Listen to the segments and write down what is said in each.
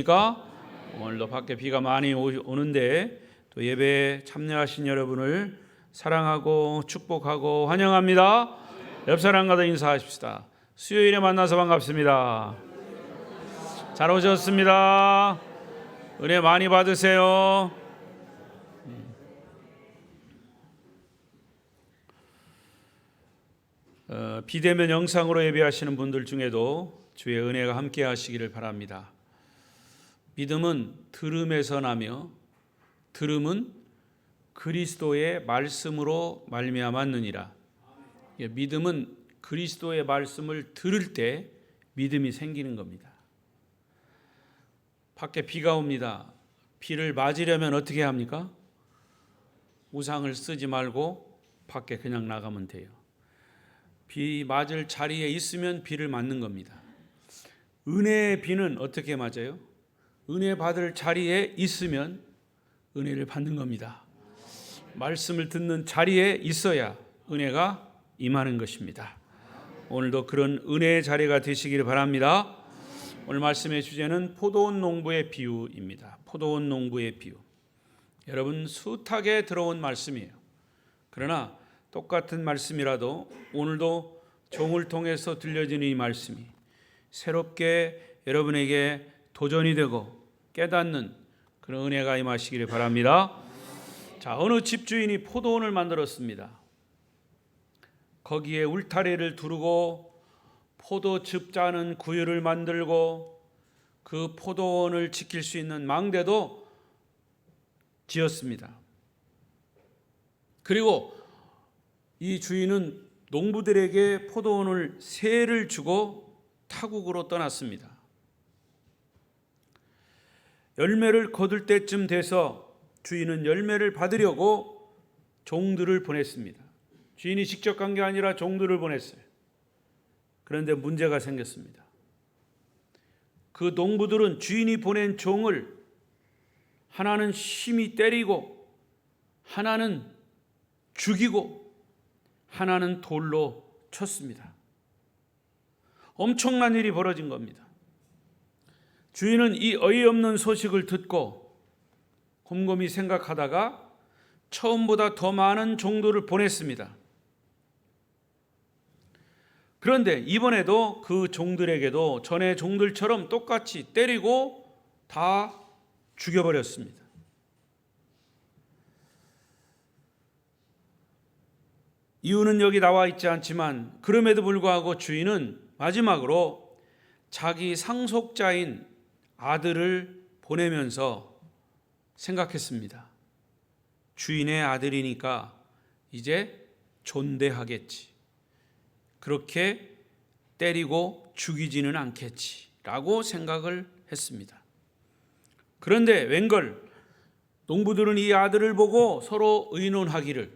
비가 오늘도 밖에 비가 많이 오는데 또 예배에 참여하신 여러분을 사랑하고 축복하고 환영합니다. 옆 사람과도 인사하십시다. 수요일에 만나서 반갑습니다. 잘 오셨습니다. 은혜 많이 받으세요. 비대면 영상으로 예배하시는 분들 중에도 주의 은혜가 함께 하시기를 바랍니다. 믿음은 들음에서 나며 들음은 그리스도의 말씀으로 말미암았느니라. 믿음은 그리스도의 말씀을 들을 때 믿음이 생기는 겁니다. 밖에 비가 옵니다. 비를 맞으려면 어떻게 합니까? 우산을 쓰지 말고 밖에 그냥 나가면 돼요. 비 맞을 자리에 있으면 비를 맞는 겁니다. 은혜의 비는 어떻게 맞아요? 은혜 받을 자리에 있으면 은혜를 받는 겁니다. 말씀을 듣는 자리에 있어야 은혜가 임하는 것입니다. 오늘도 그런 은혜의 자리가 되시기를 바랍니다. 오늘 말씀의 주제는 포도원 농부의 비유입니다. 포도원 농부의 비유. 여러분, 숱하게 들어온 말씀이에요. 그러나 똑같은 말씀이라도 오늘도 종을 통해서 들려지는 이 말씀이 새롭게 여러분에게 도전이 되고 깨닫는 그런 은혜가 임하시기를 바랍니다. 자, 어느 집주인이 포도원을 만들었습니다. 거기에 울타리를 두르고 포도즙 짜는 구유를 만들고 그 포도원을 지킬 수 있는 망대도 지었습니다. 그리고 이 주인은 농부들에게 포도원을 세를 주고 타국으로 떠났습니다. 열매를 거둘 때쯤 돼서 주인은 열매를 받으려고 종들을 보냈습니다. 주인이 직접 간 게 아니라 종들을 보냈어요. 그런데 문제가 생겼습니다. 그 농부들은 주인이 보낸 종을 하나는 심히 때리고 하나는 죽이고 하나는 돌로 쳤습니다. 엄청난 일이 벌어진 겁니다. 주인은 이 어이없는 소식을 듣고 곰곰이 생각하다가 처음보다 더 많은 종들을 보냈습니다. 그런데 이번에도 그 종들에게도 전에 종들처럼 똑같이 때리고 다 죽여버렸습니다. 이유는 여기 나와 있지 않지만 그럼에도 불구하고 주인은 마지막으로 자기 상속자인 아들을 보내면서 생각했습니다. 주인의 아들이니까 이제 존대하겠지. 그렇게 때리고 죽이지는 않겠지라고 생각을 했습니다. 그런데 웬걸 농부들은 이 아들을 보고 서로 의논하기를,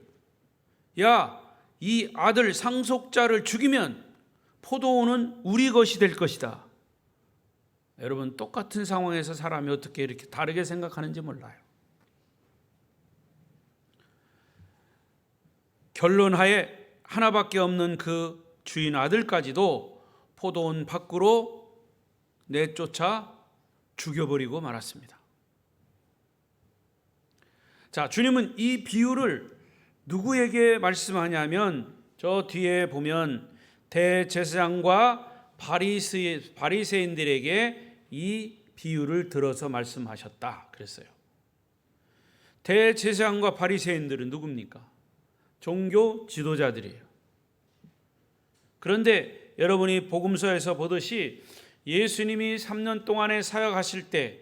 야, 이 아들 상속자를 죽이면 포도원은 우리 것이 될 것이다. 여러분, 똑같은 상황에서 사람이 어떻게 이렇게 다르게 생각하는지 몰라요. 결론하에 하나밖에 없는 그 주인 아들까지도 포도원 밖으로 내쫓아 죽여버리고 말았습니다. 자, 주님은 이 비유를 누구에게 말씀하냐면 저 뒤에 보면 대제사장과 바리새인들에게 이 비유를 들어서 말씀하셨다 그랬어요. 대제사장과 바리새인들은 누굽니까? 종교 지도자들이에요. 그런데 여러분이 복음서에서 보듯이 예수님이 3년 동안의 사역하실 때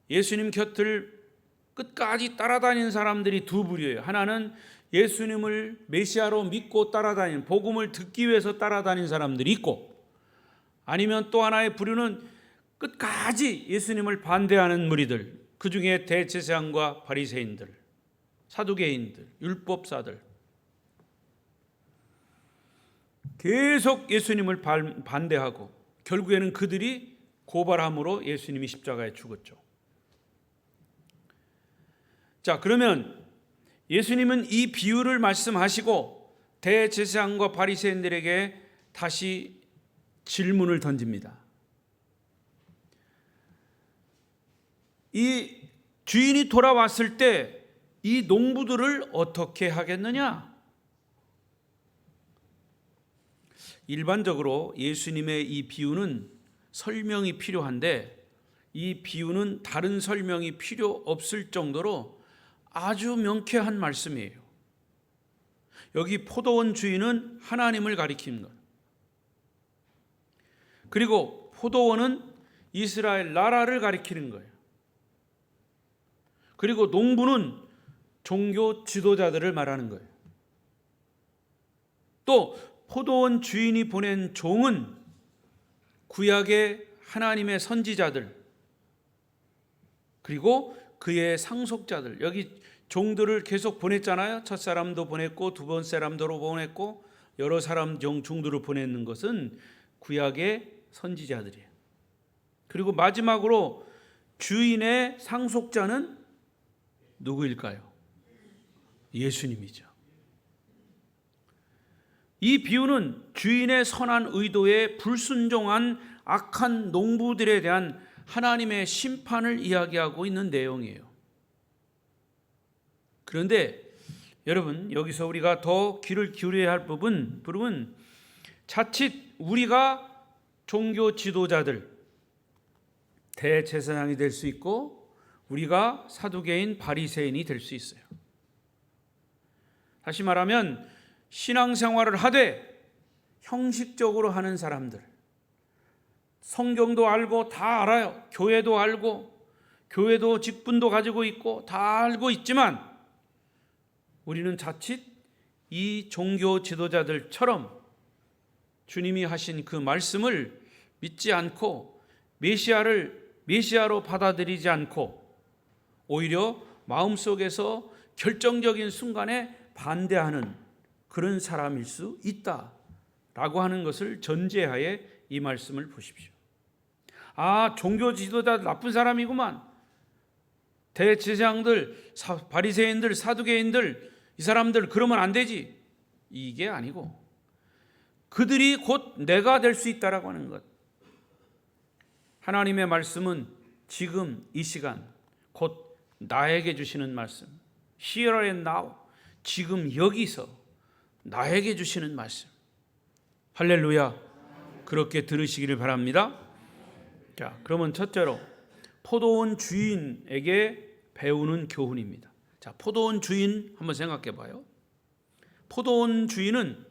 예수님 곁을 끝까지 따라다닌 사람들이 두 부류예요. 하나는 예수님을 메시아로 믿고 따라다니는, 복음을 듣기 위해서 따라다닌 사람들이 있고, 아니면 또 하나의 부류는 끝까지 예수님을 반대하는 무리들, 그 중에 대제사장과 바리새인들, 사두개인들, 율법사들, 계속 예수님을 반대하고 결국에는 그들이 고발함으로 예수님이 십자가에 죽었죠. 자, 그러면 예수님은 이 비유를 말씀하시고 대제사장과 바리새인들에게 다시 질문을 던집니다. 이 주인이 돌아왔을 때 이 농부들을 어떻게 하겠느냐? 일반적으로 예수님의 이 비유는 설명이 필요한데 이 비유는 다른 설명이 필요 없을 정도로 아주 명쾌한 말씀이에요. 여기 포도원 주인은 하나님을 가리키는 것. 그리고 포도원은 이스라엘 나라를 가리키는 거예요. 그리고 농부는 종교 지도자들을 말하는 거예요. 또 포도원 주인이 보낸 종은 구약의 하나님의 선지자들, 그리고 그의 상속자들, 여기 종들을 계속 보냈잖아요. 첫 사람도 보냈고 두 번째 사람도 보냈고 여러 사람 종들을 보내는 것은 구약의 선지자들이에요. 그리고 마지막으로 주인의 상속자는 누구일까요? 예수님이죠. 이 비유는 주인의 선한 의도에 불순종한 악한 농부들에 대한 하나님의 심판을 이야기하고 있는 내용이에요. 그런데 여러분, 여기서 우리가 더 귀를 기울여야 할 부분은 자칫 우리가 종교 지도자들, 대제사장이 될 수 있고 우리가 사두개인 바리새인이 될 수 있어요. 다시 말하면 신앙생활을 하되 형식적으로 하는 사람들, 성경도 알고 다 알아요. 교회도 알고 교회도 직분도 가지고 있고 다 알고 있지만 우리는 자칫 이 종교 지도자들처럼 주님이 하신 그 말씀을 믿지 않고 메시아로 받아들이지 않고 오히려 마음속에서 결정적인 순간에 반대하는 그런 사람일 수 있다라고 하는 것을 전제하에 이 말씀을 보십시오. 아, 종교 지도자 나쁜 사람이구만. 대제사장들, 바리새인들, 사두개인들, 이 사람들 그러면 안 되지. 이게 아니고 그들이 곧 내가 될 수 있다라고 하는 것. 하나님의 말씀은 지금 이 시간 곧 나에게 주시는 말씀. Here and now. 지금 여기서 나에게 주시는 말씀. 할렐루야. 그렇게 들으시기를 바랍니다. 자, 그러면 첫째로 포도원 주인에게 배우는 교훈입니다. 자, 포도원 주인 한번 생각해 봐요. 포도원 주인은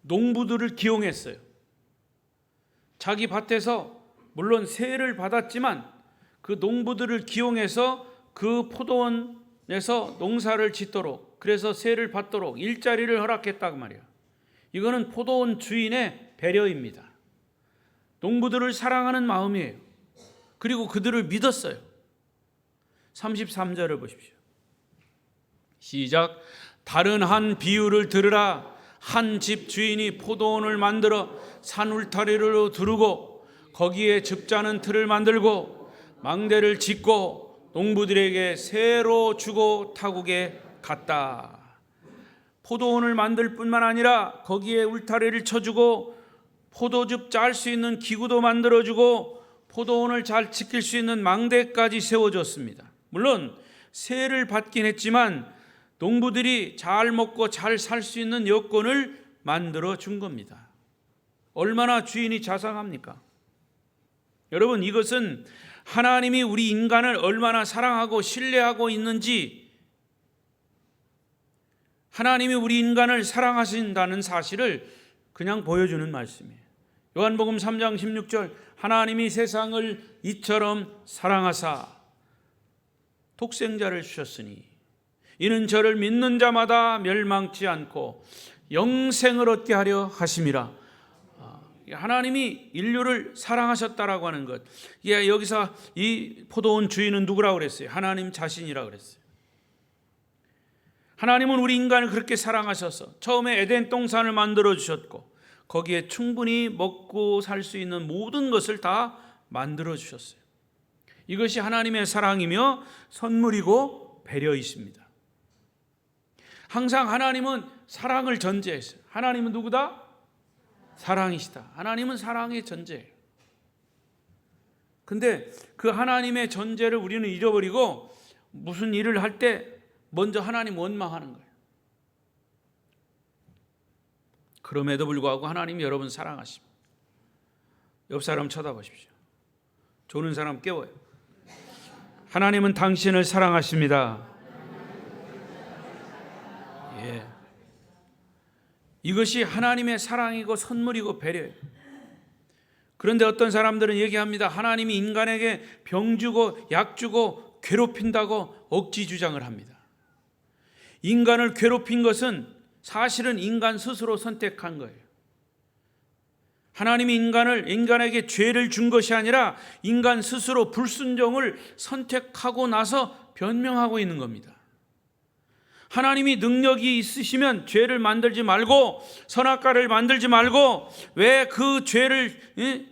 농부들을 기용했어요. 자기 밭에서 물론 세를 받았지만 그 농부들을 기용해서 그 포도원에서 농사를 짓도록, 그래서 세를 받도록 일자리를 허락했다고 말이에요. 이거는 포도원 주인의 배려입니다. 농부들을 사랑하는 마음이에요. 그리고 그들을 믿었어요. 33절을 보십시오. 시작. 다른 한 비유를 들으라. 한 집 주인이 포도원을 만들어 산 울타리로 두르고 거기에 즙자는 틀을 만들고 망대를 짓고 농부들에게 새로 주고 타국에 갔다. 포도원을 만들 뿐만 아니라 거기에 울타리를 쳐주고 포도즙 짤 수 있는 기구도 만들어주고 포도원을 잘 지킬 수 있는 망대까지 세워줬습니다. 물론 세를 받긴 했지만 농부들이 잘 먹고 잘 살 수 있는 여건을 만들어 준 겁니다. 얼마나 주인이 자상합니까? 여러분, 이것은 하나님이 우리 인간을 얼마나 사랑하고 신뢰하고 있는지, 하나님이 우리 인간을 사랑하신다는 사실을 그냥 보여주는 말씀이에요. 요한복음 3장 16절, 하나님이 세상을 이처럼 사랑하사 독생자를 주셨으니 이는 저를 믿는 자마다 멸망치 않고 영생을 얻게 하려 하심이라. 하나님이 인류를 사랑하셨다라고 하는 것. 예, 여기서 이 포도원 주인은 누구라고 그랬어요? 하나님 자신이라고 그랬어요. 하나님은 우리 인간을 그렇게 사랑하셔서 처음에 에덴 동산을 만들어 주셨고 거기에 충분히 먹고 살 수 있는 모든 것을 다 만들어 주셨어요. 이것이 하나님의 사랑이며 선물이고 배려이십니다. 항상 하나님은 사랑을 전제했어요. 하나님은 누구다? 사랑이시다. 하나님은 사랑의 전제예요. 근데 그 하나님의 전제를 우리는 잃어버리고 무슨 일을 할 때 먼저 하나님 원망하는 거예요. 그럼에도 불구하고 하나님이 여러분 사랑하십니다. 옆 사람 쳐다보십시오. 조는 사람 깨워요. 하나님은 당신을 사랑하십니다. 예. 이것이 하나님의 사랑이고 선물이고 배려예요. 그런데 어떤 사람들은 얘기합니다. 하나님이 인간에게 병 주고 약 주고 괴롭힌다고 억지 주장을 합니다. 인간을 괴롭힌 것은 사실은 인간 스스로 선택한 거예요. 하나님이 인간에게 죄를 준 것이 아니라 인간 스스로 불순종을 선택하고 나서 변명하고 있는 겁니다. 하나님이 능력이 있으시면 죄를 만들지 말고 선악과를 만들지 말고 왜 그 죄를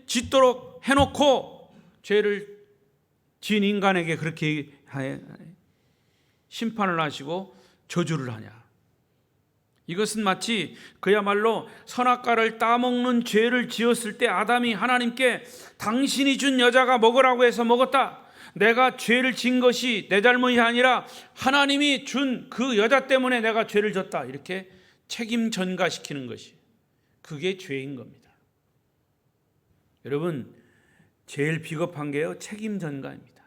짓도록 해놓고 죄를 지은 인간에게 그렇게 심판을 하시고 저주를 하냐. 이것은 마치 그야말로 선악과를 따먹는 죄를 지었을 때 아담이 하나님께 당신이 준 여자가 먹으라고 해서 먹었다. 내가 죄를 진 것이 내 잘못이 아니라 하나님이 준 그 여자 때문에 내가 죄를 졌다. 이렇게 책임 전가시키는 것이 그게 죄인 겁니다. 여러분, 제일 비겁한 게요, 책임 전가입니다.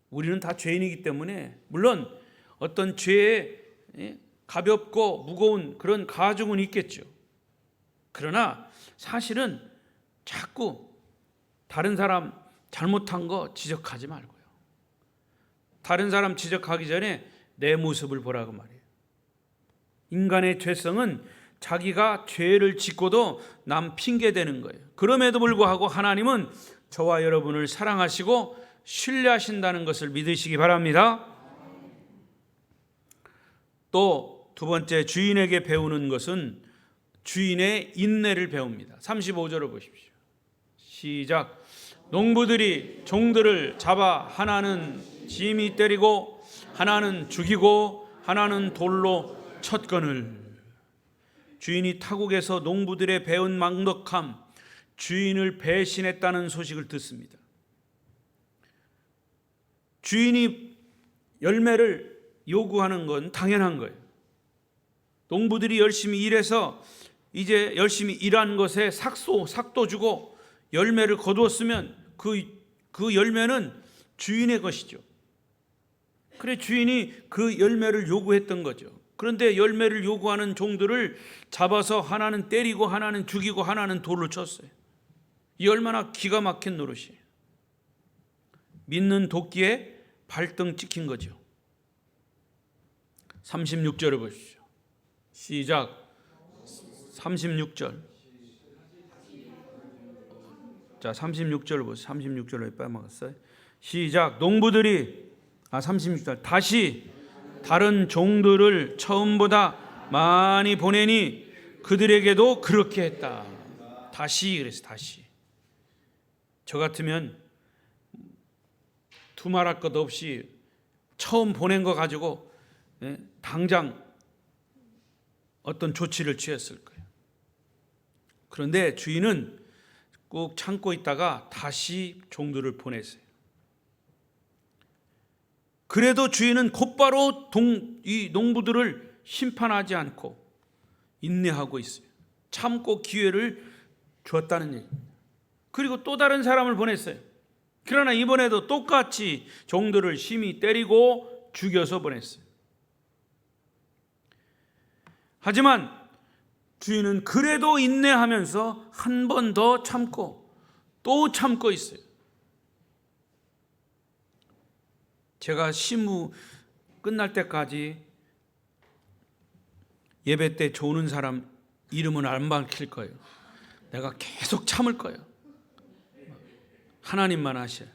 우리는 다 죄인이기 때문에 물론 어떤 죄에 가볍고 무거운 그런 가중은 있겠죠. 그러나 사실은 자꾸 다른 사람 잘못한 거 지적하지 말고요. 다른 사람 지적하기 전에 내 모습을 보라고 말이에요. 인간의 죄성은 자기가 죄를 짓고도 남 핑계대는 거예요. 그럼에도 불구하고 하나님은 저와 여러분을 사랑하시고 신뢰하신다는 것을 믿으시기 바랍니다. 또 두 번째, 주인에게 배우는 것은 주인의 인내를 배웁니다. 35절을 보십시오. 시작. 농부들이 종들을 잡아 하나는 짐이 때리고 하나는 죽이고 하나는 돌로 쳤거늘. 주인이 타국에서 농부들의 배은 망덕함, 주인을 배신했다는 소식을 듣습니다. 주인이 열매를 요구하는 건 당연한 거예요. 농부들이 열심히 일해서 이제 열심히 일한 것에 삭도 주고 열매를 거두었으면 그 열매는 주인의 것이죠. 그래 주인이 그 열매를 요구했던 거죠. 그런데 열매를 요구하는 종들을 잡아서 하나는 때리고 하나는 죽이고 하나는 돌로 쳤어요. 이 얼마나 기가 막힌 노릇이에요. 믿는 도끼에 발등 찍힌 거죠. 36절을 보십시오. 시작. 36절. 자, 36절을 보세요. 36절을 빼먹었어요. 시작. 농부들이 36절. 다시 다른 종들을 처음보다 많이 보내니 그들에게도 그렇게 했다. 다시 그랬어요. 다시. 저 같으면 두말할 것 없이 처음 보낸 거 가지고 당장 어떤 조치를 취했을 거예요. 그런데 주인은 꼭 참고 있다가 다시 종들을 보냈어요. 그래도 주인은 곧바로 이 농부들을 심판하지 않고 인내하고 있어요. 참고 기회를 주었다는 얘기입니다. 그리고 또 다른 사람을 보냈어요. 그러나 이번에도 똑같이 종들을 심히 때리고 죽여서 보냈어요. 하지만 주인은 그래도 인내하면서 한 번 더 참고 또 참고 있어요. 제가 시무 끝날 때까지 예배 때 조는 사람 이름은 안 밝힐 거예요. 내가 계속 참을 거예요. 하나님만 아셔요.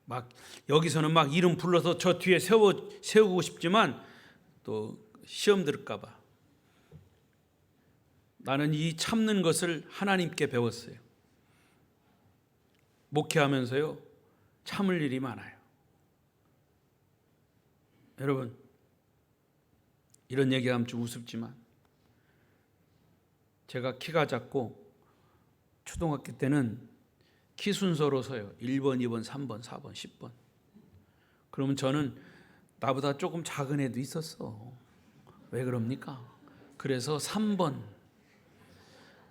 막 여기서는 막 이름 불러서 저 뒤에 세우고 싶지만 또 시험 들을까 봐. 나는 이 참는 것을 하나님께 배웠어요. 목회하면서요, 참을 일이 많아요. 여러분, 이런 얘기하면 좀 우습지만 제가 키가 작고 초등학교 때는 키 순서로 서요. 1번, 2번, 3번, 4번, 10번. 그러면 저는 나보다 조금 작은 애도 있었어. 왜 그럽니까? 그래서 3번,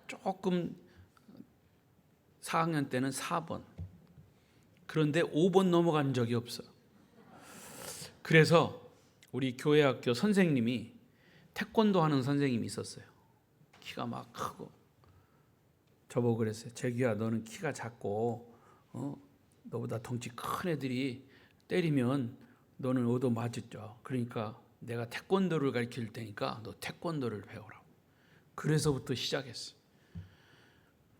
조금 4학년 때는 4번. 그런데 5번 넘어간 적이 없어. 그래서 우리 교회 학교 선생님이 태권도 하는 선생님이 있었어요. 키가 막 크고 저보고 그랬어요. 재규야, 너는 키가 작고 너보다 덩치 큰 애들이 때리면 너는 얻어 맞았죠. 그러니까 내가 태권도를 가르칠 테니까 너 태권도를 배우라고. 그래서부터 시작했어요.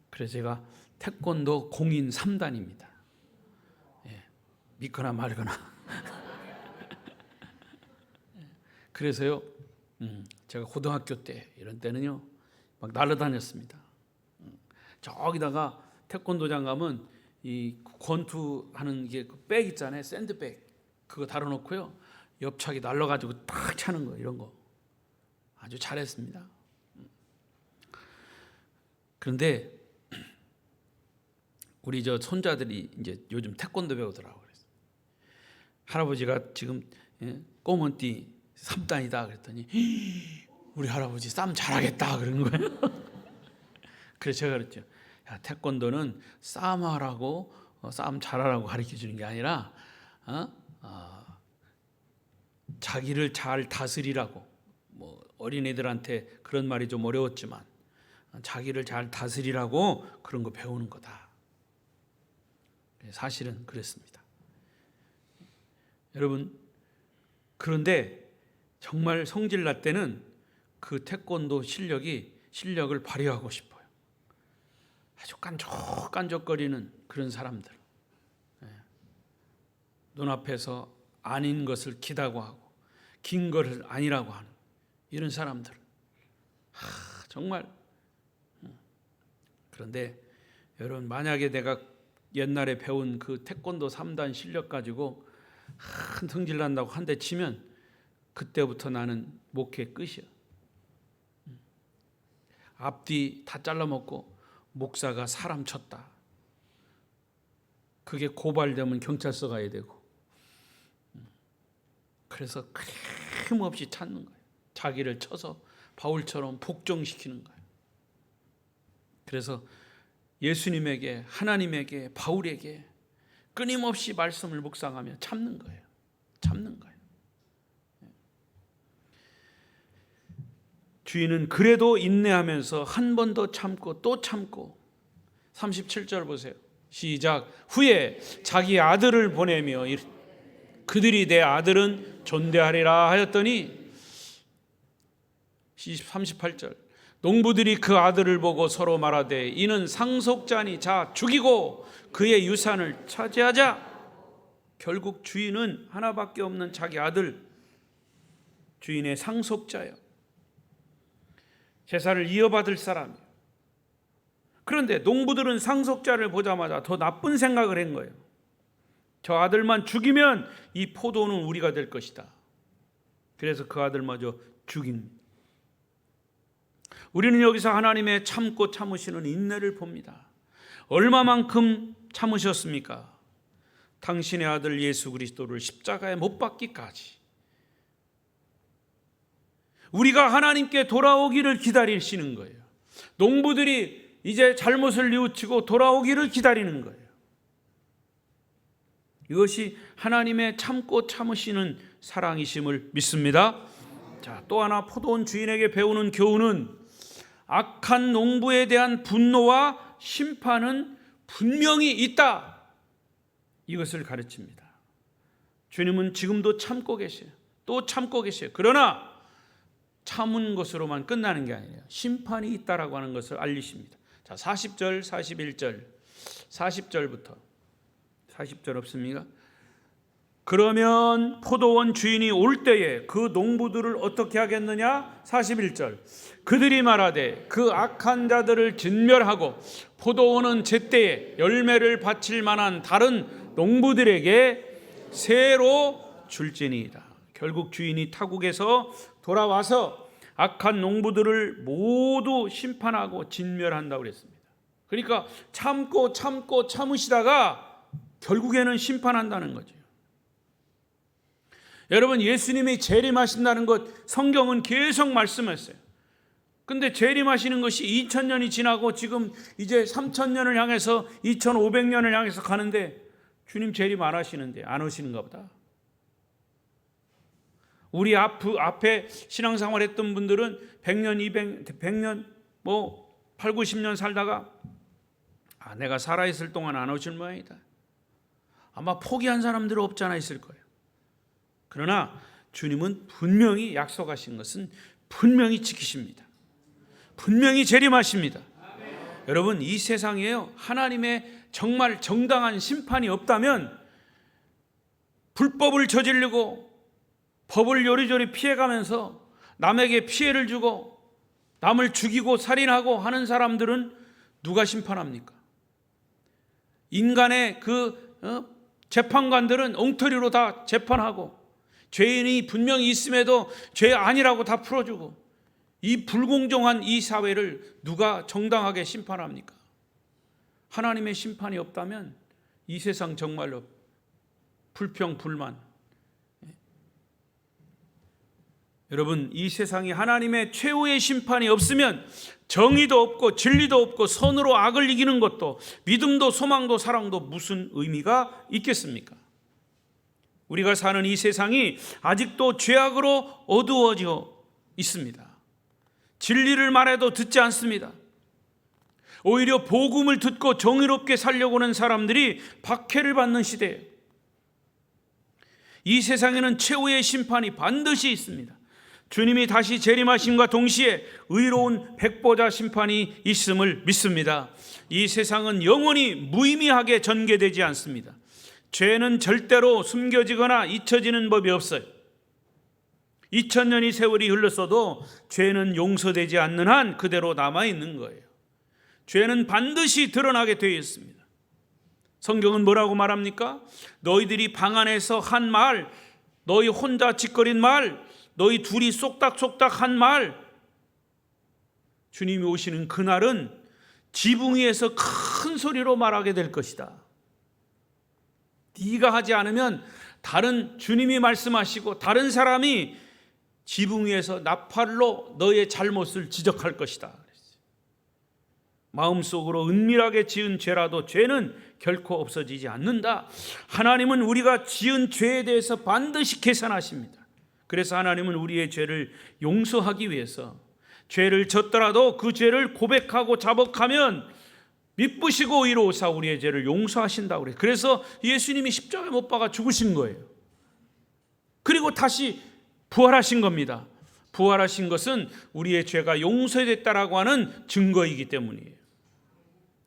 그래서 제가 태권도 공인 3단입니다. 예, 믿거나 말거나. 그래서요, 제가 고등학교 때 이런 때는요 막 날아다녔습니다. 저기다가 태권도장 가면 이 권투하는 게 백 있잖아요, 샌드백, 그거 달아놓고요 옆차기 날라가지고 딱 차는 거, 이런 거 아주 잘했습니다. 그런데 우리 저 손자들이 이제 요즘 태권도 배우더라고. 그래서 할아버지가 지금 꼬먼띠 3단이다 그랬더니 우리 할아버지 싸움 잘하겠다 그러는 거예요. 그래서 제가 그랬죠. 야, 태권도는 싸움하라고 싸움 잘하라고 가르쳐 주는 게 아니라 자기를 잘 다스리라고. 뭐 어린애들한테 그런 말이 좀 어려웠지만 자기를 잘 다스리라고 그런 거 배우는 거다. 사실은 그랬습니다. 여러분, 그런데 정말 성질날 때는 그 태권도 실력을 발휘하고 싶어요. 아주 깐족깐족거리는 그런 사람들, 눈앞에서 아닌 것을 기다고 하고 긴 것을 아니라고 하는 이런 사람들, 정말. 그런데 여러분, 만약에 내가 옛날에 배운 그 태권도 3단 실력 가지고 한 성질 난다고 한 대 치면 그때부터 나는 목회 끝이야. 앞뒤 다 잘라먹고 목사가 사람 쳤다. 그게 고발되면 경찰서 가야 되고. 그래서 끊임없이 찾는 거예요. 자기를 쳐서 바울처럼 복종시키는 거예요. 그래서 예수님에게, 하나님에게, 바울에게 끊임없이 말씀을 묵상하며 참는 거예요. 참는 거예요. 주인은 그래도 인내하면서 한 번 더 참고 또 참고. 37절 보세요. 시작. 후에 자기 아들을 보내며 그들이 내 아들은 존대하리라 하였더니, 38절. 농부들이 그 아들을 보고 서로 말하되 이는 상속자니 자 죽이고 그의 유산을 차지하자. 결국 주인은 하나밖에 없는 자기 아들, 주인의 상속자예요. 제사를 이어받을 사람이에요. 그런데 농부들은 상속자를 보자마자 더 나쁜 생각을 한 거예요. 저 아들만 죽이면 이 포도는 우리가 될 것이다. 그래서 그 아들마저 죽입니다. 우리는 여기서 하나님의 참고 참으시는 인내를 봅니다. 얼마만큼 참으셨습니까? 당신의 아들 예수 그리스도를 십자가에 못 박기까지. 우리가 하나님께 돌아오기를 기다리시는 거예요. 농부들이 이제 잘못을 뉘우치고 돌아오기를 기다리는 거예요. 이것이 하나님의 참고 참으시는 사랑이심을 믿습니다. 자, 또 하나 포도원 주인에게 배우는 교훈은 악한 농부에 대한 분노와 심판은 분명히 있다. 이것을 가르칩니다. 주님은 지금도 참고 계세요. 또 참고 계세요. 그러나 참은 것으로만 끝나는 게 아니에요. 심판이 있다라고 하는 것을 알리십니다. 자, 40절, 41절, 40절부터. 40절 없습니까? 그러면 포도원 주인이 올 때에 그 농부들을 어떻게 하겠느냐? 41절. 그들이 말하되 그 악한 자들을 진멸하고 포도원은 제때에 열매를 바칠 만한 다른 농부들에게 새로 줄지니이다. 결국 주인이 타국에서 돌아와서 악한 농부들을 모두 심판하고 진멸한다고 그랬습니다. 그러니까 참고 참으시다가 결국에는 심판한다는 거죠. 여러분, 예수님이 재림하신다는 것 성경은 계속 말씀했어요. 근데 재림하시는 것이 2000년이 지나고 지금 이제 3000년을 향해서 2500년을 향해서 가는데 주님 재림 안 하시는데, 안 오시는가 보다. 우리 앞에 신앙생활 했던 분들은 100년, 100년, 8, 90년 살다가 내가 살아있을 동안 안 오실 모양이다. 아마 포기한 사람들은 없지 않아 있을 거예요. 그러나 주님은 분명히 약속하신 것은 분명히 지키십니다. 분명히 재림하십니다. 여러분, 이 세상에요, 하나님의 정말 정당한 심판이 없다면 불법을 저지르고 법을 요리조리 피해가면서 남에게 피해를 주고 남을 죽이고 살인하고 하는 사람들은 누가 심판합니까? 인간의 재판관들은 엉터리로 다 재판하고 죄인이 분명히 있음에도 죄 아니라고 다 풀어주고, 이 불공정한 이 사회를 누가 정당하게 심판합니까? 하나님의 심판이 없다면 이 세상 정말로 불평, 불만. 여러분, 이 세상에 하나님의 최후의 심판이 없으면 정의도 없고 진리도 없고 선으로 악을 이기는 것도 믿음도 소망도 사랑도 무슨 의미가 있겠습니까? 우리가 사는 이 세상이 아직도 죄악으로 어두워져 있습니다. 진리를 말해도 듣지 않습니다. 오히려 복음을 듣고 정의롭게 살려고 하는 사람들이 박해를 받는 시대예요. 이 세상에는 최후의 심판이 반드시 있습니다. 주님이 다시 재림하심과 동시에 의로운 백보자 심판이 있음을 믿습니다. 이 세상은 영원히 무의미하게 전개되지 않습니다. 죄는 절대로 숨겨지거나 잊혀지는 법이 없어요. 2000년의 세월이 흘렀어도 죄는 용서되지 않는 한 그대로 남아있는 거예요. 죄는 반드시 드러나게 되어 있습니다. 성경은 뭐라고 말합니까? 너희들이 방 안에서 한 말, 너희 혼자 짓거린 말, 너희 둘이 쏙닥쏙닥 한 말, 주님이 오시는 그날은 지붕 위에서 큰 소리로 말하게 될 것이다. 네가 하지 않으면 다른 주님이 말씀하시고 다른 사람이 지붕 위에서 나팔로 너의 잘못을 지적할 것이다. 마음속으로 은밀하게 지은 죄라도 죄는 결코 없어지지 않는다. 하나님은 우리가 지은 죄에 대해서 반드시 계산하십니다. 그래서 하나님은 우리의 죄를 용서하기 위해서 죄를 졌더라도 그 죄를 고백하고 자복하면 미쁘시고 의로우사 우리의 죄를 용서하신다고 그래요. 그래서 예수님이 십자가에 못 박아 죽으신 거예요. 그리고 다시 부활하신 겁니다. 부활하신 것은 우리의 죄가 용서됐다라고 하는 증거이기 때문이에요.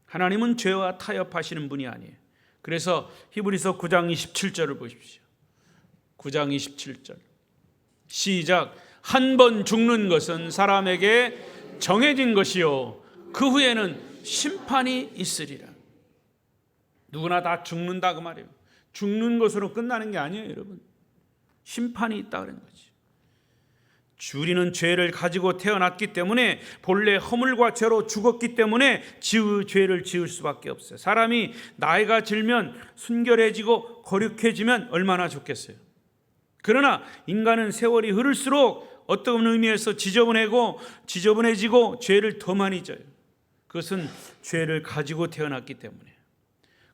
하나님은 죄와 타협하시는 분이 아니에요. 그래서 히브리서 9장 27절을 보십시오. 9장 27절 시작. 한 번 죽는 것은 사람에게 정해진 것이요 그 후에는 심판이 있으리라. 누구나 다 죽는다 그 말이에요. 죽는 것으로 끝나는 게 아니에요, 여러분. 심판이 있다 그런 거지. 우리는 죄를 가지고 태어났기 때문에 본래 허물과 죄로 죽었기 때문에 죄를 지을 수밖에 없어요. 사람이 나이가 들면 순결해지고 거룩해지면 얼마나 좋겠어요. 그러나 인간은 세월이 흐를수록 어떤 의미에서 지저분해지고 죄를 더 많이 져요. 그것은 죄를 가지고 태어났기 때문에.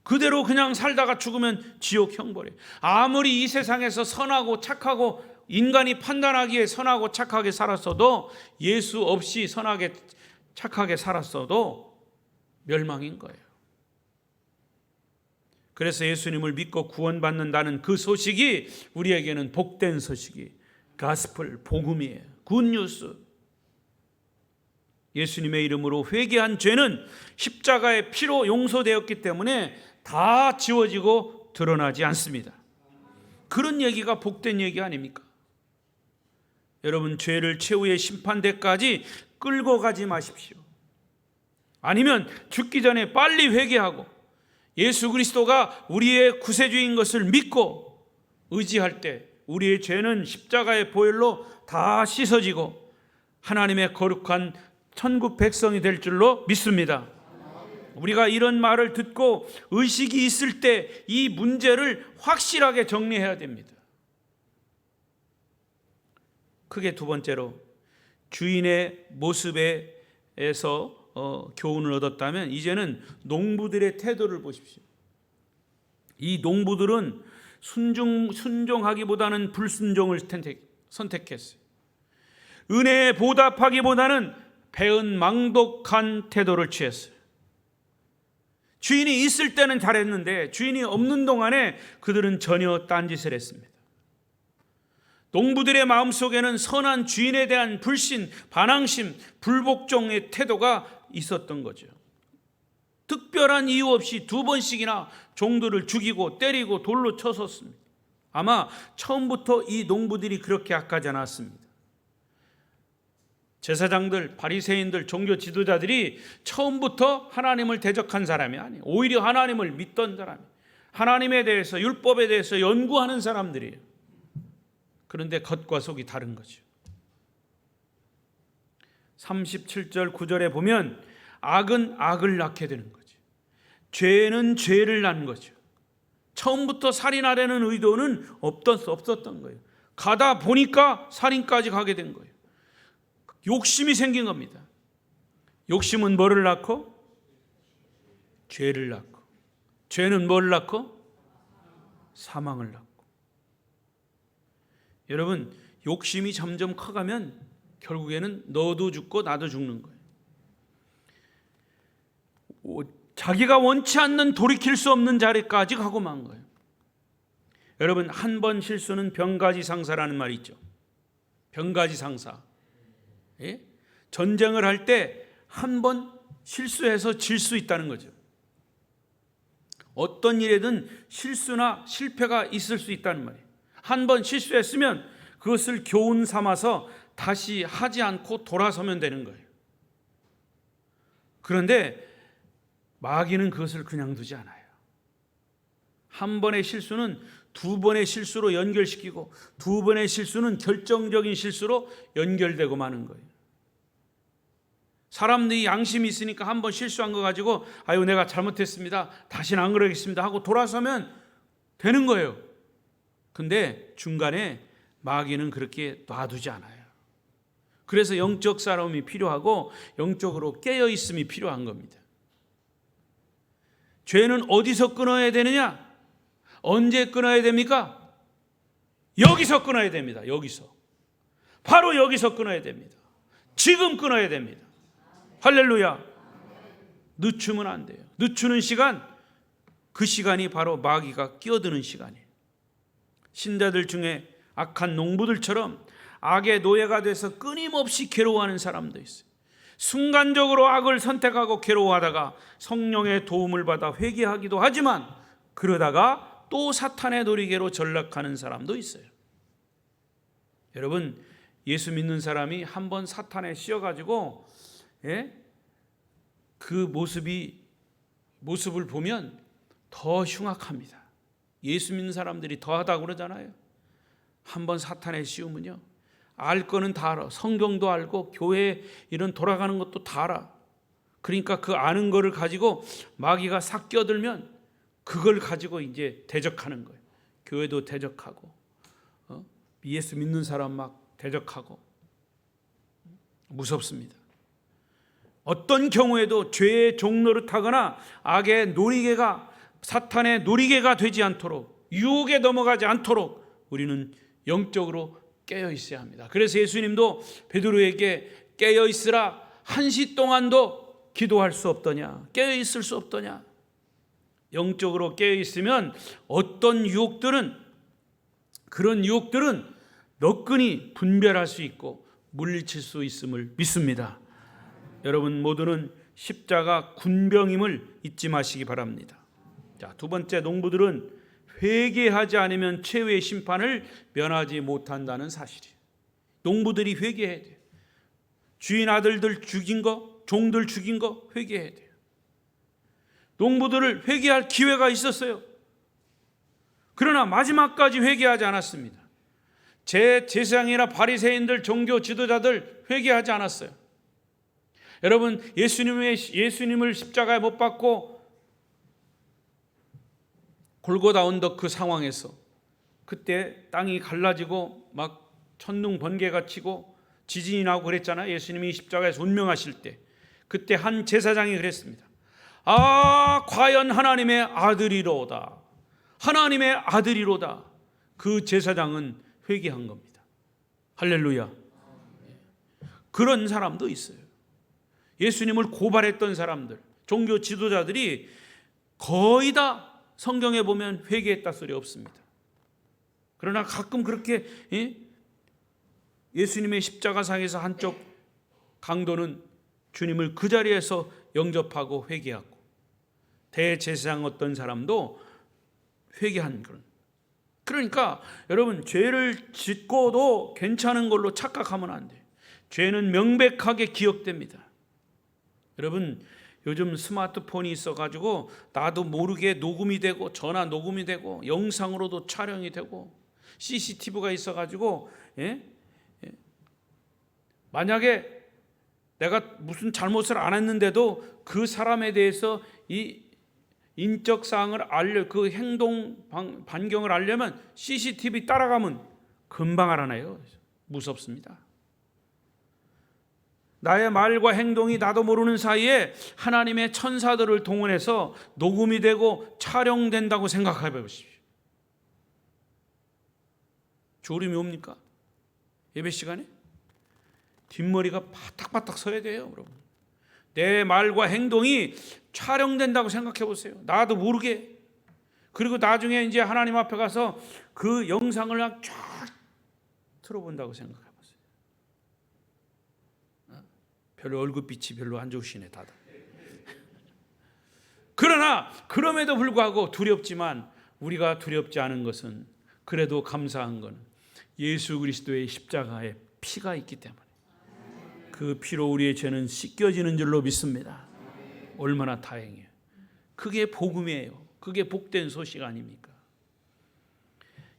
그대로 그냥 살다가 죽으면 지옥 형벌이에요. 아무리 이 세상에서 선하고 착하고 인간이 판단하기에 선하고 착하게 살았어도, 예수 없이 선하게 착하게 살았어도 멸망인 거예요. 그래서 예수님을 믿고 구원받는다는 그 소식이 우리에게는 복된 소식이 가스펠, 복음이에요. 굿뉴스. 예수님의 이름으로 회개한 죄는 십자가의 피로 용서되었기 때문에 다 지워지고 드러나지 않습니다. 그런 얘기가 복된 얘기 아닙니까? 여러분, 죄를 최후의 심판대까지 끌고 가지 마십시오. 아니면 죽기 전에 빨리 회개하고 예수 그리스도가 우리의 구세주인 것을 믿고 의지할 때 우리의 죄는 십자가의 보혈로 다 씻어지고 하나님의 거룩한 천국 백성이 될 줄로 믿습니다. 우리가 이런 말을 듣고 의식이 있을 때 이 문제를 확실하게 정리해야 됩니다. 크게 두 번째로, 주인의 모습에서 교훈을 얻었다면 이제는 농부들의 태도를 보십시오. 이 농부들은 순종하기보다는 불순종을 선택했어요. 은혜에 보답하기보다는 배은망덕한 태도를 취했어요. 주인이 있을 때는 잘했는데 주인이 없는 동안에 그들은 전혀 딴짓을 했습니다. 농부들의 마음속에는 선한 주인에 대한 불신, 반항심, 불복종의 태도가 있었던 거죠. 특별한 이유 없이 2번씩이나 종들을 죽이고 때리고 돌로 쳤었습니다. 아마 처음부터 이 농부들이 그렇게 악하지 않았습니다. 제사장들, 바리새인들, 종교 지도자들이 처음부터 하나님을 대적한 사람이 아니에요. 오히려 하나님을 믿던 사람이에요. 하나님에 대해서, 율법에 대해서 연구하는 사람들이에요. 그런데 겉과 속이 다른 거죠. 37절 9절에 보면 악은 악을 낳게 되는 거죠. 죄는 죄를 낳는 거죠. 처음부터 살인하려는 의도는 없었던 거예요. 가다 보니까 살인까지 가게 된 거예요. 욕심이 생긴 겁니다. 욕심은 뭐를 낳고? 죄를 낳고. 죄는 뭘 낳고? 사망을 낳고. 여러분, 욕심이 점점 커가면 결국에는 너도 죽고 나도 죽는 거예요. 자기가 원치 않는 돌이킬 수 없는 자리까지 가고 만 거예요. 여러분, 한 번 실수는 병가지상사라는 말이 있죠. 병가지상사. 예? 전쟁을 할 때 한 번 실수해서 질 수 있다는 거죠. 어떤 일에든 실수나 실패가 있을 수 있다는 말이에요. 한 번 실수했으면 그것을 교훈 삼아서 다시 하지 않고 돌아서면 되는 거예요. 그런데 마귀는 그것을 그냥 두지 않아요. 한 번의 실수는 2번의 실수로 연결시키고 2번의 실수는 결정적인 실수로 연결되고 마는 거예요. 사람들이 양심이 있으니까 한 번 실수한 거 가지고 아유 내가 잘못했습니다, 다시는 안 그러겠습니다 하고 돌아서면 되는 거예요. 근데 중간에 마귀는 그렇게 놔두지 않아요. 그래서 영적 싸움이 필요하고 영적으로 깨어있음이 필요한 겁니다. 죄는 어디서 끊어야 되느냐? 언제 끊어야 됩니까? 여기서 끊어야 됩니다. 여기서. 바로 여기서 끊어야 됩니다. 지금 끊어야 됩니다. 할렐루야. 늦추면 안 돼요. 늦추는 시간, 그 시간이 바로 마귀가 끼어드는 시간이에요. 신자들 중에 악한 농부들처럼 악의 노예가 돼서 끊임없이 괴로워하는 사람도 있어요. 순간적으로 악을 선택하고 괴로워하다가 성령의 도움을 받아 회개하기도 하지만 그러다가 또 사탄의 놀이개로 전락하는 사람도 있어요. 여러분, 예수 믿는 사람이 한번 사탄에 씌어가지고 그 모습을 보면 더 흉악합니다. 예수 믿는 사람들이 더하다고 그러잖아요. 한번 사탄에 씌우면요, 알 거는 다 알아. 성경도 알고 교회 이런 돌아가는 것도 다 알아. 그러니까 그 아는 거를 가지고 마귀가 싹 끼어들면 그걸 가지고 이제 대적하는 거예요. 교회도 대적하고 예수 믿는 사람 막 대적하고 무섭습니다. 어떤 경우에도 죄의 종노릇하거나 악의 놀이개가, 사탄의 놀이개가 되지 않도록, 유혹에 넘어가지 않도록 우리는 영적으로 깨어 있어야 합니다. 그래서 예수님도 베드로에게 깨어 있으라, 1시 동안도 기도할 수 없더냐, 깨어 있을 수 없더냐. 영적으로 깨어 있으면 어떤 유혹들은, 그런 유혹들은 너끈히 분별할 수 있고 물리칠 수 있음을 믿습니다. 여러분 모두는 십자가 군병임을 잊지 마시기 바랍니다. 자, 두 번째, 농부들은 회개하지 않으면 최후의 심판을 면하지 못한다는 사실이에요. 농부들이 회개해야 돼요. 주인 아들들 죽인 거, 종들 죽인 거 회개해야 돼요. 농부들을 회개할 기회가 있었어요. 그러나 마지막까지 회개하지 않았습니다. 제사장이나 바리새인들, 종교 지도자들 회개하지 않았어요. 여러분, 예수님을 십자가에 못 박고 골고다 언덕 그 상황에서 그때 땅이 갈라지고 막 천둥 번개가 치고 지진이 나고 그랬잖아요. 예수님이 십자가에서 운명하실 때 그때 한 제사장이 그랬습니다. 아, 과연 하나님의 아들이로다. 하나님의 아들이로다. 그 제사장은 회개한 겁니다. 할렐루야. 그런 사람도 있어요. 예수님을 고발했던 사람들, 종교 지도자들이 거의 다 성경에 보면 회개했다 소리 없습니다. 그러나 가끔 그렇게 예수님의 십자가상에서 한쪽 강도는 주님을 그 자리에서 영접하고 회개하고, 대제사장 어떤 사람도 회개한 그런. 그러니까 여러분, 죄를 짓고도 괜찮은 걸로 착각하면 안 돼요. 죄는 명백하게 기억됩니다. 여러분, 요즘 스마트폰이 있어가지고 나도 모르게 녹음이 되고, 전화 녹음이 되고, 영상으로도 촬영이 되고, CCTV가 있어가지고, 만약에 내가 무슨 잘못을 안 했는데도 그 사람에 대해서 이 인적 사항을 그 행동 반경을 알려면 CCTV 따라가면 금방 알아내요. 무섭습니다. 나의 말과 행동이 나도 모르는 사이에 하나님의 천사들을 동원해서 녹음이 되고 촬영된다고 생각해 보십시오. 졸음이 옵니까? 예배 시간에? 뒷머리가 바닥바닥 서야 돼요, 여러분. 내 말과 행동이 촬영된다고 생각해 보세요. 나도 모르게. 그리고 나중에 이제 하나님 앞에 가서 그 영상을 쫙 틀어본다고 생각해 보세요. 별로 얼굴빛이 별로 안 좋으시네, 다들. 그러나 그럼에도 불구하고 두렵지만, 우리가 두렵지 않은 것은, 그래도 감사한 것은 예수 그리스도의 십자가에 피가 있기 때문에 그 피로 우리의 죄는 씻겨지는 줄로 믿습니다. 얼마나 다행이에요. 그게 복음이에요. 그게 복된 소식 아닙니까?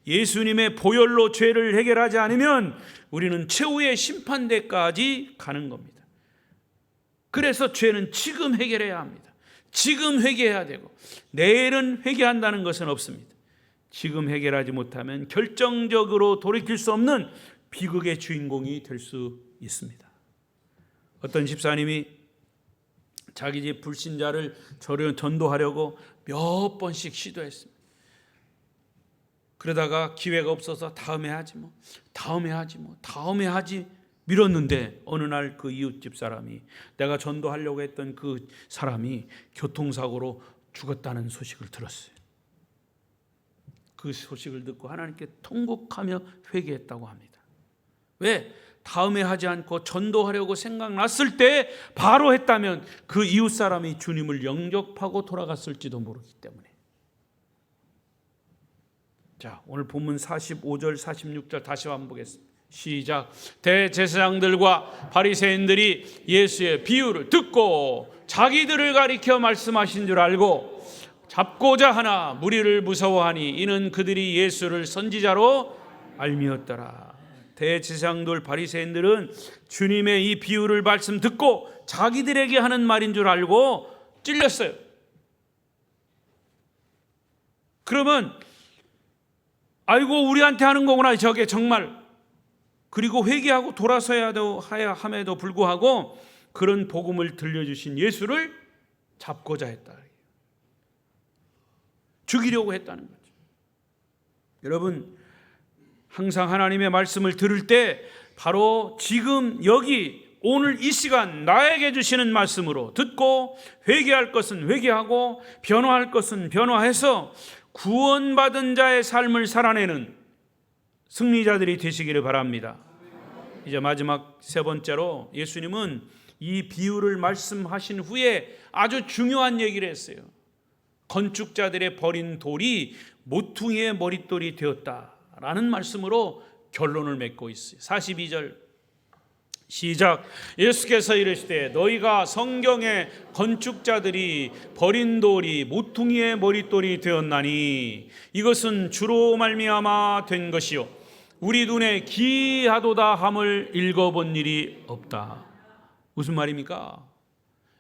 예수님의 보혈로 죄를 해결하지 않으면 우리는 최후의 심판대까지 가는 겁니다. 그래서 죄는 지금 해결해야 합니다. 지금 회개해야 되고, 내일은 회개한다는 것은 없습니다. 지금 해결하지 못하면 결정적으로 돌이킬 수 없는 비극의 주인공이 될 수 있습니다. 어떤 집사님이 자기 집 불신자를 전도하려고 몇 번씩 시도했습니다. 그러다가 기회가 없어서 다음에 하지 미뤘는데, 어느 날 그 이웃집 사람이, 내가 전도하려고 했던 그 사람이 교통사고로 죽었다는 소식을 들었어요. 그 소식을 듣고 하나님께 통곡하며 회개했다고 합니다. 왜? 다음에 하지 않고 전도하려고 생각났을 때 바로 했다면 그 이웃 사람이 주님을 영접하고 돌아갔을지도 모르기 때문에. 자, 오늘 본문 45절 46절 다시 한번 보겠습니다. 시작. 대제사장들과 바리새인들이 예수의 비유를 듣고 자기들을 가리켜 말씀하신 줄 알고 잡고자 하나 무리를 무서워하니 이는 그들이 예수를 선지자로 알미었더라. 대제사장들 바리새인들은 주님의 이 비유를 말씀 듣고 자기들에게 하는 말인 줄 알고 찔렸어요. 그러면 아이고, 우리한테 하는 거구나 저게 정말. 그리고 회개하고 돌아서야 함에도 불구하고 그런 복음을 들려주신 예수를 잡고자 했다. 죽이려고 했다는 거죠. 여러분, 항상 하나님의 말씀을 들을 때 바로 지금 여기 오늘 이 시간 나에게 주시는 말씀으로 듣고, 회개할 것은 회개하고 변화할 것은 변화해서 구원받은 자의 삶을 살아내는 승리자들이 되시기를 바랍니다. 이제 마지막 세 번째로, 예수님은 이 비유를 말씀하신 후에 아주 중요한 얘기를 했어요. 건축자들의 버린 돌이 모퉁이의 머릿돌이 되었다라는 말씀으로 결론을 맺고 있어요. 42절 시작. 예수께서 이르시되 너희가 성경의 건축자들이 버린 돌이 모퉁이의 머릿돌이 되었나니 이것은 주로 말미암아 된 것이요 우리 눈에 기이하도다 함을 읽어본 일이 없다. 무슨 말입니까?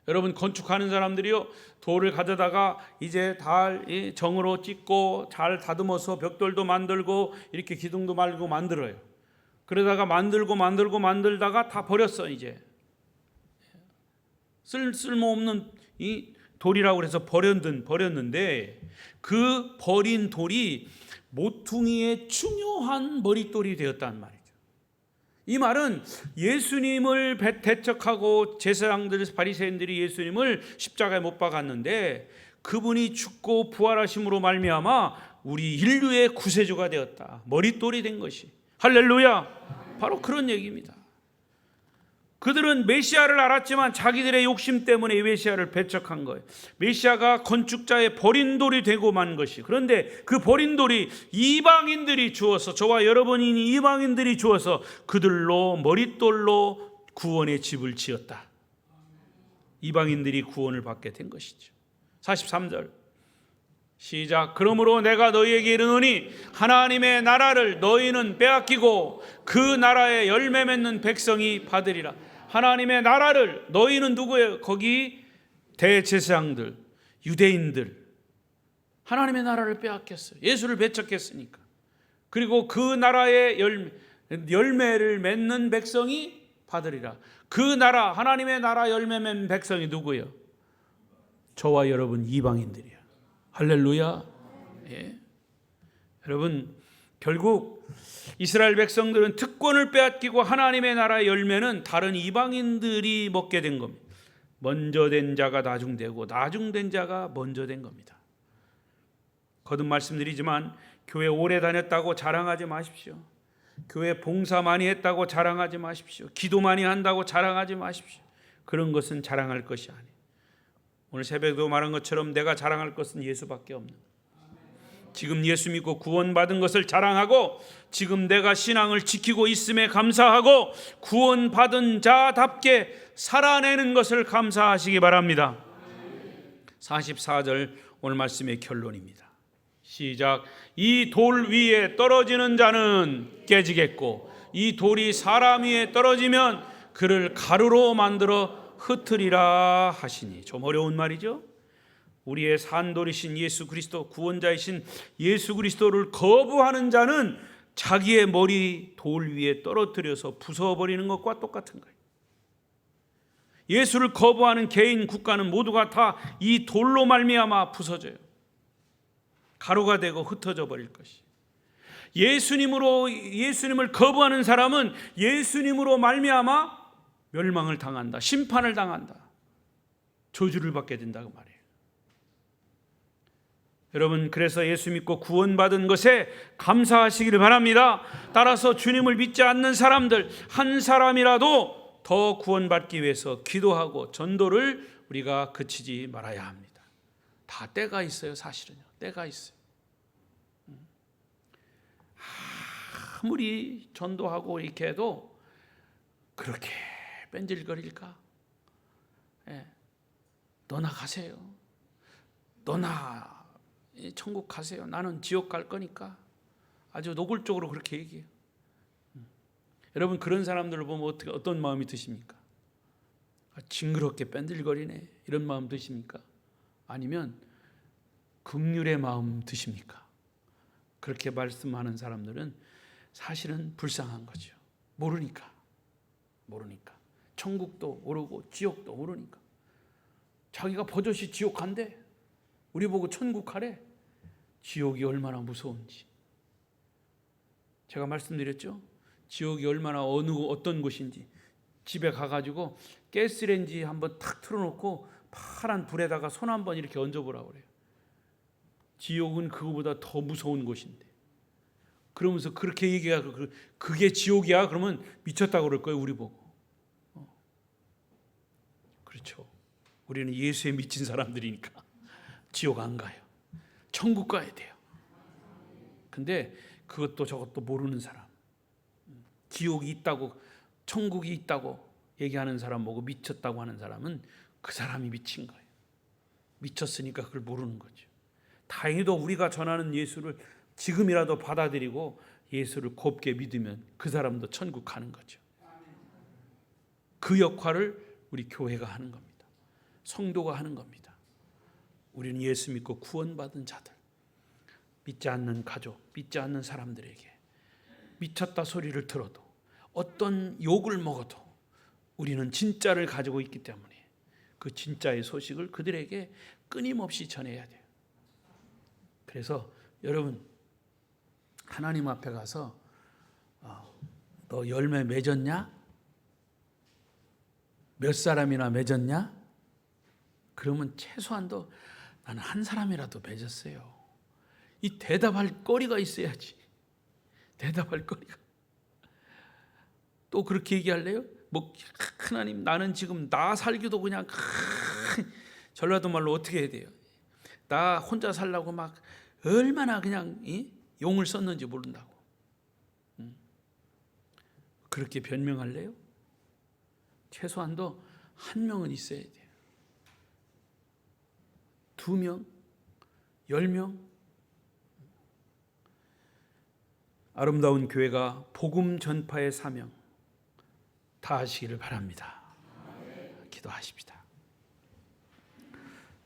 여러분 건축하는 사람들이요, 돌을 가져다가 이제 달 정으로 찢고 잘 다듬어서 벽돌도 만들고 이렇게 기둥도 말고 만들어요. 그러다가 만들다가 다 버렸어. 이제 쓸모없는 이 돌이라고 해서 버렸는데, 그 버린 돌이 모퉁이의 중요한 머릿돌이 되었단 말이죠. 이 말은 예수님을 대적하고 제사장들, 바리새인들이 예수님을 십자가에 못 박았는데 그분이 죽고 부활하심으로 말미암아 우리 인류의 구세주가 되었다. 머릿돌이 된 것이. 할렐루야. 바로 그런 얘기입니다. 그들은 메시아를 알았지만 자기들의 욕심 때문에 메시아를 배척한 거예요. 메시아가 건축자의 버린 돌이 되고 만 것이. 그런데 그 버린 돌이 이방인들이 주어서, 저와 여러분이 이방인들이 주어서 그들로 머릿돌로 구원의 집을 지었다. 이방인들이 구원을 받게 된 것이죠. 43절 시작. 그러므로 내가 너희에게 이르노니 하나님의 나라를 너희는 빼앗기고 그 나라에 열매 맺는 백성이 받으리라. 하나님의 나라를, 너희는 누구예요? 거기 대제사장들, 유대인들, 하나님의 나라를 빼앗겼어요. 예수를 배척했으니까. 그리고 그 나라의 열매를 맺는 백성이 받으리라. 그 나라, 하나님의 나라 열매 맺는 백성이 누구예요? 저와 여러분 이방인들이야. 할렐루야. 예. 여러분, 결국 이스라엘 백성들은 특권을 빼앗기고 하나님의 나라의 열매는 다른 이방인들이 먹게 된 겁니다. 먼저 된 자가 나중되고 나중된 자가 먼저 된 겁니다. 거듭 말씀드리지만 교회 오래 다녔다고 자랑하지 마십시오. 교회 봉사 많이 했다고 자랑하지 마십시오. 기도 많이 한다고 자랑하지 마십시오. 그런 것은 자랑할 것이 아니에요. 오늘 새벽에도 말한 것처럼 내가 자랑할 것은 예수밖에 없는 거예요. 지금 예수 믿고 구원받은 것을 자랑하고, 지금 내가 신앙을 지키고 있음에 감사하고, 구원받은 자답게 살아내는 것을 감사하시기 바랍니다. 44절 오늘 말씀의 결론입니다. 시작. 이 돌 위에 떨어지는 자는 깨지겠고 이 돌이 사람 위에 떨어지면 그를 가루로 만들어 흩으리라 하시니. 좀 어려운 말이죠. 우리의 산돌이신 예수 그리스도, 구원자이신 예수 그리스도를 거부하는 자는 자기의 머리 돌 위에 떨어뜨려서 부숴버리는 것과 똑같은 거예요. 예수를 거부하는 개인, 국가는 모두가 다 이 돌로 말미암아 부서져요. 가루가 되고 흩어져 버릴 것이. 예수님을 거부하는 사람은 예수님으로 말미암아 멸망을 당한다. 심판을 당한다. 저주를 받게 된다고 말해요. 여러분, 그래서 예수 믿고 구원받은 것에 감사하시기를 바랍니다. 따라서 주님을 믿지 않는 사람들 한 사람이라도 더 구원받기 위해서 기도하고 전도를 우리가 그치지 말아야 합니다. 다 때가 있어요. 사실은요. 때가 있어요. 아무리 전도하고 이렇게 해도 그렇게 뺀질거릴까? 예. 너나 가세요. 너나 천국 가세요. 나는 지옥 갈 거니까. 아주 노골적으로 그렇게 얘기해요. 여러분, 그런 사람들을 보면 어떤 마음이 드십니까? 징그럽게 뺀들거리네, 이런 마음 드십니까? 아니면 긍휼의 마음 드십니까? 그렇게 말씀하는 사람들은 사실은 불쌍한 거죠. 모르니까. 천국도 모르고 지옥도 모르니까. 자기가 버젓이 지옥 간대. 우리 보고 천국 가래. 지옥이 얼마나 무서운지. 제가 말씀드렸죠. 지옥이 얼마나 어떤 곳인지. 집에 가가지고 가스레인지 한번 탁 틀어놓고 파란 불에다가 손 한번 이렇게 얹어보라고 그래요. 지옥은 그거보다 더 무서운 곳인데. 그러면서 그렇게 얘기하고 그게 지옥이야? 그러면 미쳤다고 그럴 거예요. 우리 보고. 그렇죠. 우리는 예수에 미친 사람들이니까 지옥 안 가요. 천국 가야 돼요. 근데 그것도 저것도 모르는 사람, 지옥이 있다고 천국이 있다고 얘기하는 사람 보고 미쳤다고 하는 사람은 그 사람이 미친 거예요. 미쳤으니까 그걸 모르는 거죠. 다행히도 우리가 전하는 예수를 지금이라도 받아들이고 예수를 곱게 믿으면 그 사람도 천국 가는 거죠. 그 역할을 우리 교회가 하는 겁니다. 성도가 하는 겁니다. 우리는 예수 믿고 구원받은 자들, 믿지 않는 가족, 믿지 않는 사람들에게 미쳤다 소리를 들어도 어떤 욕을 먹어도 우리는 진짜를 가지고 있기 때문에 그 진짜의 소식을 그들에게 끊임없이 전해야 돼요. 그래서 여러분, 하나님 앞에 가서 너 열매 맺었냐? 몇 사람이나 맺었냐? 그러면 최소한도 나는 한 사람이라도 맺었어요. 이 대답할 거리가 있어야지. 대답할 거리가. 또 그렇게 얘기할래요? 뭐 하나님, 나는 지금 나 살기도 그냥 전라도 말로 어떻게 해야 돼요? 나 혼자 살라고 막 얼마나 그냥 용을 썼는지 모른다고. 그렇게 변명할래요? 최소한도 한 명은 있어야 돼요. 2명, 10명. 아름다운 교회가 복음 전파의 사명 다하시기를 바랍니다. 기도하십시다.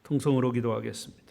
통성으로 기도하겠습니다.